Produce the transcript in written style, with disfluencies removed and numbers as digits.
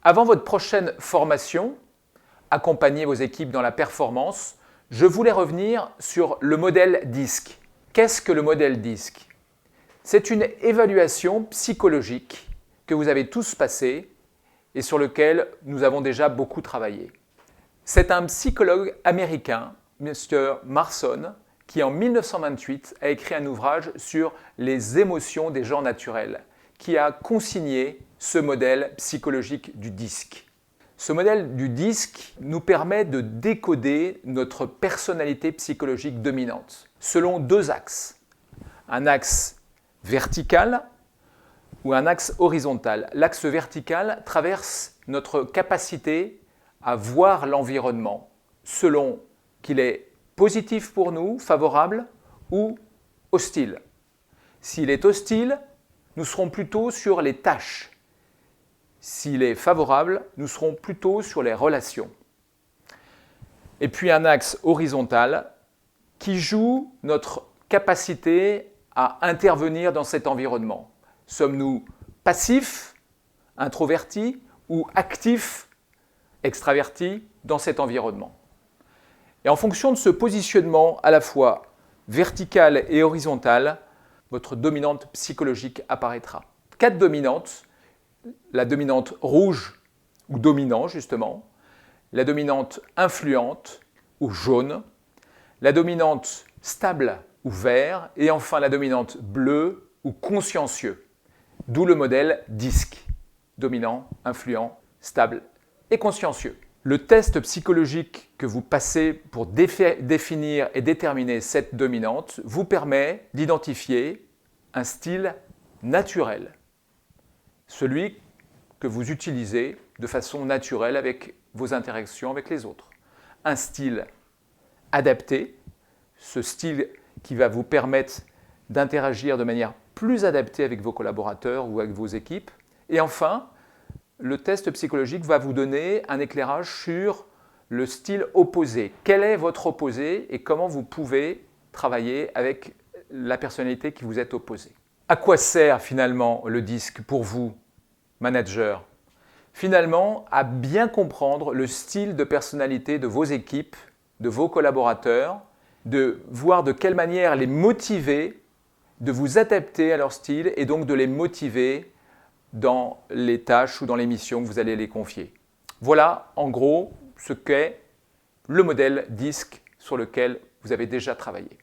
Avant votre prochaine formation, accompagner vos équipes dans la performance, je voulais revenir sur le modèle DISC. Qu'est-ce que le modèle DISC? C'est une évaluation psychologique que vous avez tous passée et sur lequel nous avons déjà beaucoup travaillé. C'est un psychologue américain, Mr. Marson, qui en 1928 a écrit un ouvrage sur les émotions des gens naturels, qui a consigné ce modèle psychologique du DISC. Ce modèle du DISC nous permet de décoder notre personnalité psychologique dominante selon deux axes. Un axe vertical ou un axe horizontal. L'axe vertical traverse notre capacité à voir l'environnement selon qu'il est positif pour nous, favorable ou hostile. S'il est hostile, nous serons plutôt sur les tâches. S'il est favorable, nous serons plutôt sur les relations. Et puis un axe horizontal qui joue notre capacité à intervenir dans cet environnement. Sommes-nous passifs, introvertis ou actifs, extravertis dans cet environnement? Et en fonction de ce positionnement à la fois vertical et horizontal, votre dominante psychologique apparaîtra. 4 dominantes, la dominante rouge ou dominant justement, la dominante influente ou jaune, la dominante stable ou vert et enfin la dominante bleue ou consciencieux. D'où le modèle DISC, dominant, influent, stable et consciencieux. Le test psychologique que vous passez pour définir et déterminer cette dominante vous permet d'identifier un style naturel, celui que vous utilisez de façon naturelle avec vos interactions avec les autres. Un style adapté, ce style qui va vous permettre d'interagir de manière plus adaptée avec vos collaborateurs ou avec vos équipes. Et enfin, le test psychologique va vous donner un éclairage sur le style opposé. Quel est votre opposé et comment vous pouvez travailler avec la personnalité qui vous est opposée. À quoi sert finalement le DISC pour vous, manager? Finalement, à bien comprendre le style de personnalité de vos équipes, de vos collaborateurs, de voir de quelle manière les motiver, de vous adapter à leur style et donc de les motiver dans les tâches ou dans les missions que vous allez les confier. Voilà en gros ce qu'est le modèle DISC sur lequel vous avez déjà travaillé.